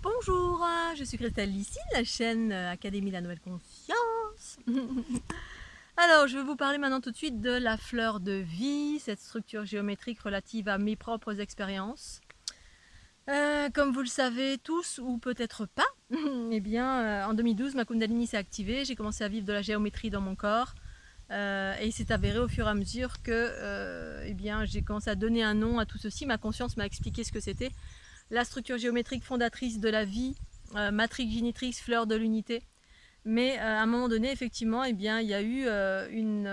Bonjour, je suis Christelle ici, la chaîne Académie de la Nouvelle Conscience. Alors, je vais vous parler maintenant tout de suite de la fleur de vie, cette structure géométrique relative à mes propres expériences. Comme vous le savez tous, ou peut-être pas, eh bien, en 2012, ma Kundalini s'est activée, j'ai commencé à vivre de la géométrie dans mon corps. Et il s'est avéré au fur et à mesure que eh bien, j'ai commencé à donner un nom à tout ceci. Ma conscience m'a expliqué ce que c'était. La structure géométrique fondatrice de la vie, matrix génitrix, fleur de l'unité. Mais à un moment donné, effectivement, eh bien, il y a eu une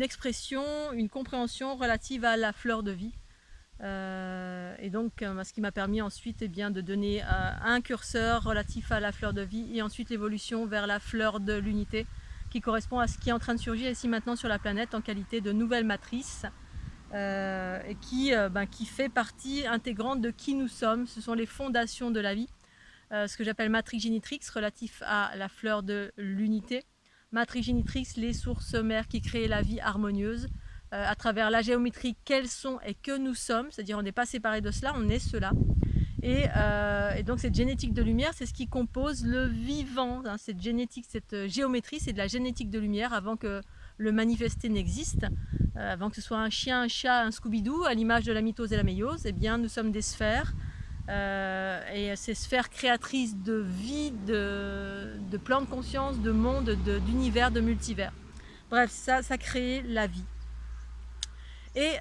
expression, une compréhension relative à la fleur de vie. Et donc, ce qui m'a permis ensuite eh bien, de donner un curseur relatif à la fleur de vie et ensuite l'évolution vers la fleur de l'unité qui correspond à ce qui est en train de surgir ici maintenant sur la planète en qualité de nouvelle matrice. Et qui fait partie intégrante de qui nous sommes. Ce sont les fondations de la vie, ce que j'appelle matrix génitrix relatif à la fleur de l'unité. Matrix génitrix, les sources mères qui créent la vie harmonieuse à travers la géométrie, quels sont et que nous sommes, c'est-à-dire on n'est pas séparés de cela, on est cela. Et donc cette génétique de lumière, c'est ce qui compose le vivant. Hein, cette génétique, cette géométrie, c'est de la génétique de lumière avant que le manifesté n'existe, avant que ce soit un chien, un chat, un Scooby-Doo, à l'image de la mitose et la méiose. Eh bien, nous sommes des sphères. Et ces sphères créatrices de vie, de plans de conscience, de monde, d'univers, de multivers. Bref, ça crée la vie. Et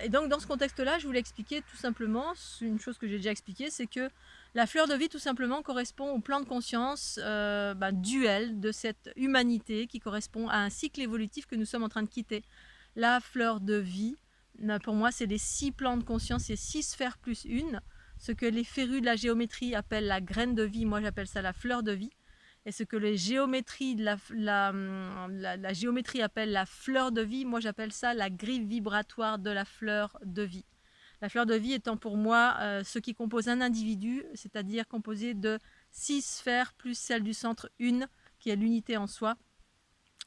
donc dans ce contexte-là, je voulais expliquer tout simplement, une chose que j'ai déjà expliquée, c'est que la fleur de vie tout simplement correspond au plan de conscience duel de cette humanité qui correspond à un cycle évolutif que nous sommes en train de quitter. La fleur de vie, pour moi, c'est les 6 plans de conscience, c'est 6 sphères plus une, ce que les férus de la géométrie appellent la graine de vie, moi j'appelle ça la fleur de vie. Et ce que les géométries la géométrie appelle la fleur de vie, moi j'appelle ça la grille vibratoire de la fleur de vie. La fleur de vie étant pour moi ce qui compose un individu, c'est-à-dire composé de 6 sphères plus celle du centre, une, qui est l'unité en soi.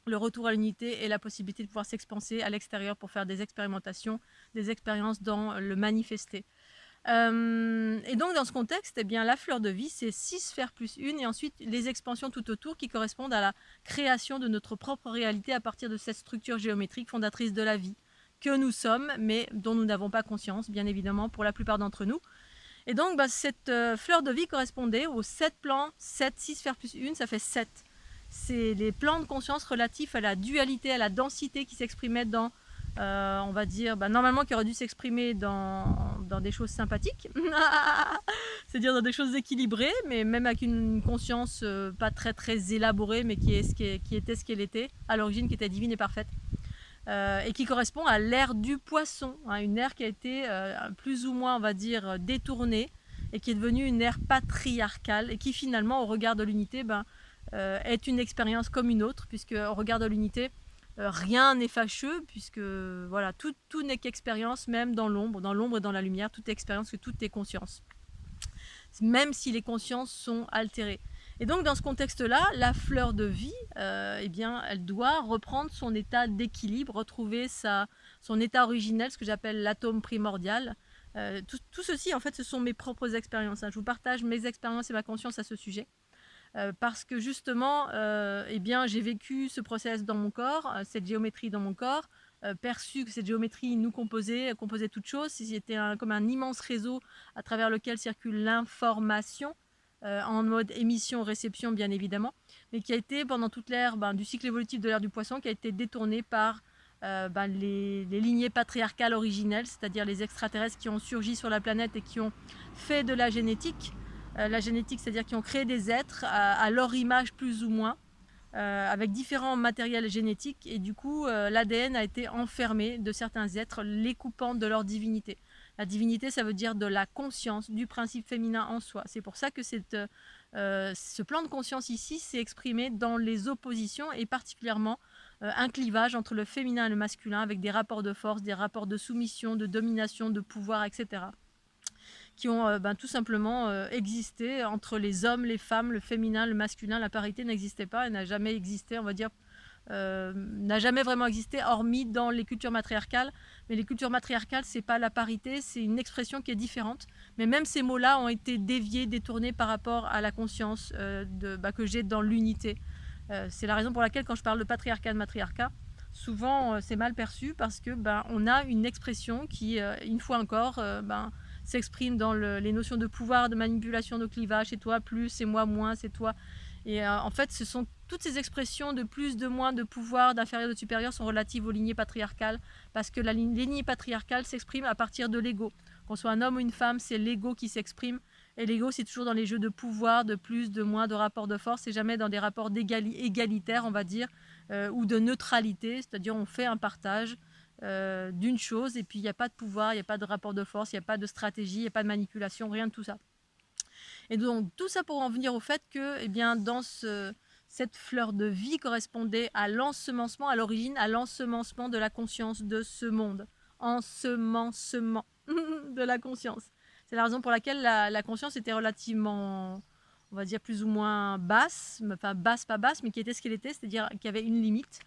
Le retour à l'unité et la possibilité de pouvoir s'expanser à l'extérieur pour faire des expérimentations, des expériences dans le manifesté. Et donc dans ce contexte, eh bien, la fleur de vie, c'est 6 sphères plus une, et ensuite les expansions tout autour qui correspondent à la création de notre propre réalité à partir de cette structure géométrique fondatrice de la vie que nous sommes, mais dont nous n'avons pas conscience, bien évidemment, pour la plupart d'entre nous. Et donc cette fleur de vie correspondait aux 7 plans, 6 sphères plus une, ça fait 7. C'est les plans de conscience relatifs à la dualité, à la densité qui s'exprimait dans on va dire, normalement qui aurait dû s'exprimer dans des choses sympathiques, c'est-à-dire dans des choses équilibrées, mais même avec une conscience pas très très élaborée, mais qui était ce qu'elle était, à l'origine, qui était divine et parfaite, et qui correspond à l'ère du poisson, hein, une ère qui a été plus ou moins, on va dire, détournée, et qui est devenue une ère patriarcale, et qui finalement, au regard de l'unité, est une expérience comme une autre, puisque au regard de l'unité, rien n'est fâcheux, puisque voilà, tout n'est qu'expérience, même dans l'ombre et dans la lumière, toute est expérience, que tout est conscience, même si les consciences sont altérées. Et donc dans ce contexte-là, la fleur de vie, eh bien, elle doit reprendre son état d'équilibre, retrouver son état originel, ce que j'appelle l'atome primordial. Tout ceci, en fait, ce sont mes propres expériences, hein. Je vous partage mes expériences et ma conscience à ce sujet. Parce que justement, eh bien, j'ai vécu ce process dans mon corps, cette géométrie dans mon corps, perçu que cette géométrie nous composait toute chose, c'était comme un immense réseau à travers lequel circule l'information, en mode émission-réception bien évidemment, mais qui a été pendant toute l'ère du cycle évolutif de l'ère du poisson, qui a été détourné par les lignées patriarcales originelles, c'est-à-dire les extraterrestres qui ont surgi sur la planète et qui ont fait de la génétique, c'est-à-dire qui ont créé des êtres à leur image plus ou moins, avec différents matériels génétiques, et du coup l'ADN a été enfermé de certains êtres, les coupant de leur divinité. La divinité, ça veut dire de la conscience, du principe féminin en soi. C'est pour ça que ce plan de conscience ici s'est exprimé dans les oppositions, et particulièrement un clivage entre le féminin et le masculin, avec des rapports de force, des rapports de soumission, de domination, de pouvoir, etc., qui ont tout simplement existé entre les hommes, les femmes, le féminin, le masculin. La parité n'existait pas et n'a jamais existé, on va dire, n'a jamais vraiment existé, hormis dans les cultures matriarcales. Mais les cultures matriarcales, c'est pas la parité, c'est une expression qui est différente, Mais même ces mots-là ont été déviés, détournés par rapport à la conscience que j'ai dans l'unité. C'est la raison pour laquelle quand je parle de patriarcat, de matriarcat, souvent c'est mal perçu parce que on a une expression qui, une fois encore, s'exprime dans les notions de pouvoir, de manipulation, de clivage, c'est toi plus, c'est moi moins, c'est toi. Et en fait, ce sont toutes ces expressions de plus, de moins, de pouvoir, d'inférieur, de supérieur sont relatives aux lignées patriarcales parce que la lignée patriarcale s'exprime à partir de l'ego. Qu'on soit un homme ou une femme, c'est l'ego qui s'exprime. Et l'ego, c'est toujours dans les jeux de pouvoir, de plus, de moins, de rapport de force, et jamais dans des rapports égalitaires, on va dire, ou de neutralité, c'est-à-dire on fait un partage d'une chose, et puis il n'y a pas de pouvoir, il n'y a pas de rapport de force, il n'y a pas de stratégie, il n'y a pas de manipulation, rien de tout ça. Et donc tout ça pour en venir au fait que, dans cette fleur de vie correspondait à l'ensemencement, à l'origine, à l'ensemencement de la conscience de ce monde. Ensemencement de la conscience. C'est la raison pour laquelle la conscience était relativement, on va dire, plus ou moins basse, enfin basse, pas basse, mais qui était ce qu'elle était, c'est-à-dire qu'il y avait une limite.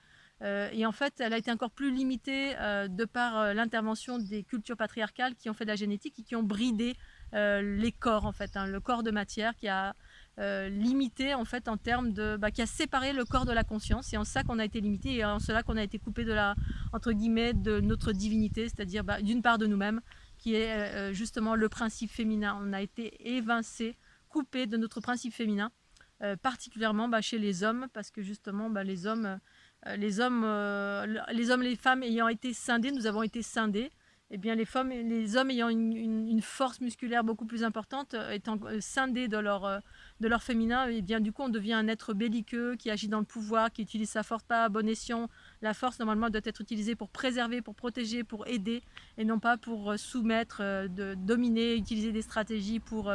Et en fait, elle a été encore plus limitée de par l'intervention des cultures patriarcales qui ont fait de la génétique et qui ont bridé les corps, en fait, le corps de matière qui a limité, en fait, en termes de... qui a séparé le corps de la conscience. Et en ça qu'on a été limité et en cela qu'on a été coupé de entre guillemets, de notre divinité, c'est-à-dire d'une part de nous-mêmes, qui est justement le principe féminin. On a été évincé, coupé de notre principe féminin, particulièrement chez les hommes, parce que justement les hommes, les femmes ayant été scindés, nous avons été scindés. Eh bien, les hommes ayant une force musculaire beaucoup plus importante, étant scindés de leur féminin, et bien du coup on devient un être belliqueux qui agit dans le pouvoir, qui utilise sa force pas à bon escient. La force normalement doit être utilisée pour préserver, pour protéger, pour aider, et non pas pour soumettre, dominer, utiliser des stratégies pour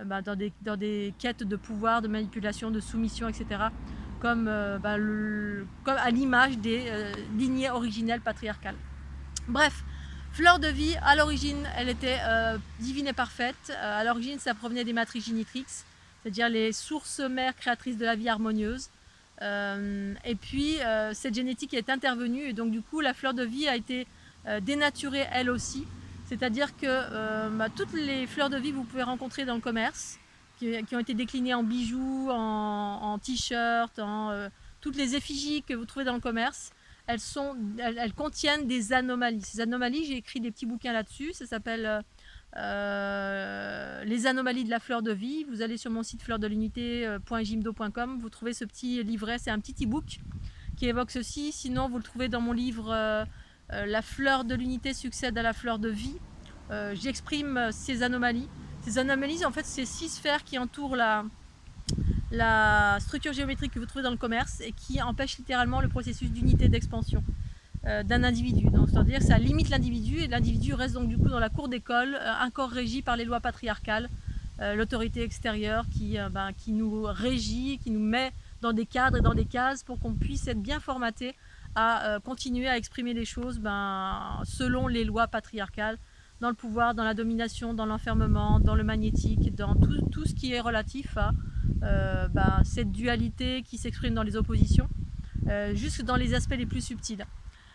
dans des quêtes de pouvoir, de manipulation, de soumission, etc. Comme à l'image des lignées originelles patriarcales. Bref. Fleur de vie, à l'origine, elle était divine et parfaite. À l'origine, ça provenait des matrices génitrix, c'est-à-dire les sources mères créatrices de la vie harmonieuse. Et puis, cette génétique est intervenue et donc du coup, la fleur de vie a été dénaturée elle aussi. C'est-à-dire que toutes les fleurs de vie que vous pouvez rencontrer dans le commerce, qui ont été déclinées en bijoux, en t-shirts, toutes les effigies que vous trouvez dans le commerce, elles contiennent des anomalies. Ces anomalies, j'ai écrit des petits bouquins là-dessus, ça s'appelle Les anomalies de la fleur de vie. Vous allez sur mon site fleurdelunité.jimdo.com, vous trouvez ce petit livret, c'est un petit e-book qui évoque ceci. Sinon, vous le trouvez dans mon livre La fleur de l'unité succède à la fleur de vie. J'exprime ces anomalies. Ces anomalies, en fait, c'est 6 sphères qui entourent la structure géométrique que vous trouvez dans le commerce et qui empêche littéralement le processus d'unité d'expansion d'un individu. C'est-à-dire que ça limite l'individu et l'individu reste donc du coup dans la cour d'école, un corps régi par les lois patriarcales, l'autorité extérieure qui nous régit, qui nous met dans des cadres et dans des cases pour qu'on puisse être bien formaté à continuer à exprimer les choses selon les lois patriarcales, dans le pouvoir, dans la domination, dans l'enfermement, dans le magnétique, dans tout ce qui est relatif à cette dualité qui s'exprime dans les oppositions, jusque dans les aspects les plus subtils.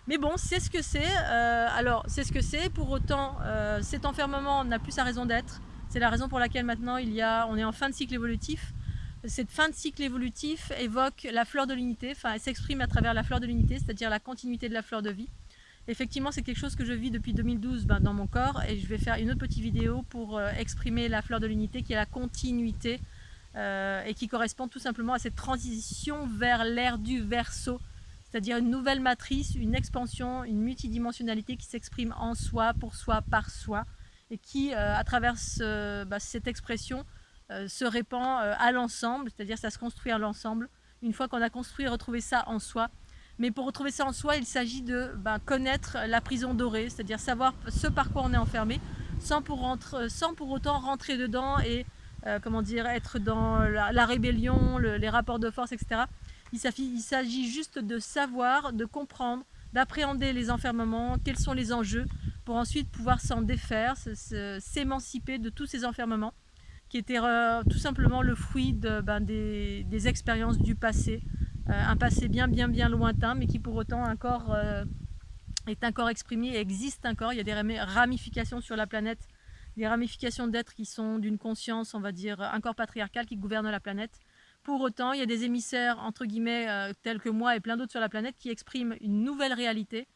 Mais bon, c'est ce que c'est. Alors, c'est ce que c'est. Pour autant, cet enfermement n'a plus sa raison d'être. C'est la raison pour laquelle maintenant on est en fin de cycle évolutif. Cette fin de cycle évolutif évoque la fleur de l'unité, elle s'exprime à travers la fleur de l'unité, c'est-à-dire la continuité de la fleur de vie. Effectivement, c'est quelque chose que je vis depuis 2012 dans mon corps et je vais faire une autre petite vidéo pour exprimer la fleur de l'unité qui est la continuité et qui correspond tout simplement à cette transition vers l'ère du Verseau, c'est-à-dire une nouvelle matrice, une expansion, une multidimensionnalité qui s'exprime en soi, pour soi, par soi et qui, à travers cette expression, se répand à l'ensemble, c'est-à-dire ça se construit à l'ensemble. Une fois qu'on a construit, retrouver ça en soi. Mais pour retrouver ça en soi, il s'agit de connaître la prison dorée, c'est-à-dire savoir ce par quoi on est enfermé, sans pour autant rentrer dedans et être dans la rébellion, les rapports de force, etc. Il s'agit juste de savoir, de comprendre, d'appréhender les enfermements, quels sont les enjeux, pour ensuite pouvoir s'en défaire, s'émanciper de tous ces enfermements, qui étaient tout simplement le fruit des expériences du passé, un passé bien lointain, mais qui pour autant est encore exprimé et existe encore. Il y a des ramifications sur la planète des ramifications d'êtres qui sont d'une conscience, on va dire, encore patriarcale qui gouverne la planète. Pour autant, il y a des émissaires, entre guillemets, tels que moi et plein d'autres sur la planète qui expriment une nouvelle réalité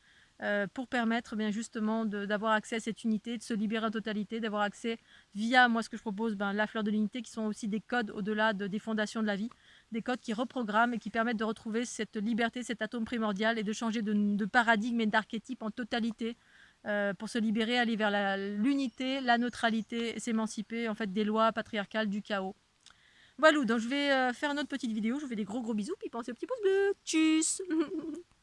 pour permettre bien justement d'avoir accès à cette unité, de se libérer en totalité, d'avoir accès via, moi ce que je propose, la fleur de l'unité, qui sont aussi des codes au-delà des fondations de la vie, des codes qui reprogramment et qui permettent de retrouver cette liberté, cet atome primordial et de changer de paradigme et d'archétype en totalité pour se libérer, aller vers l'unité, la neutralité, s'émanciper en fait des lois patriarcales du chaos. Voilà, donc je vais faire une autre petite vidéo, je vous fais des gros bisous, puis pensez au petit pouce bleu. Tchuss.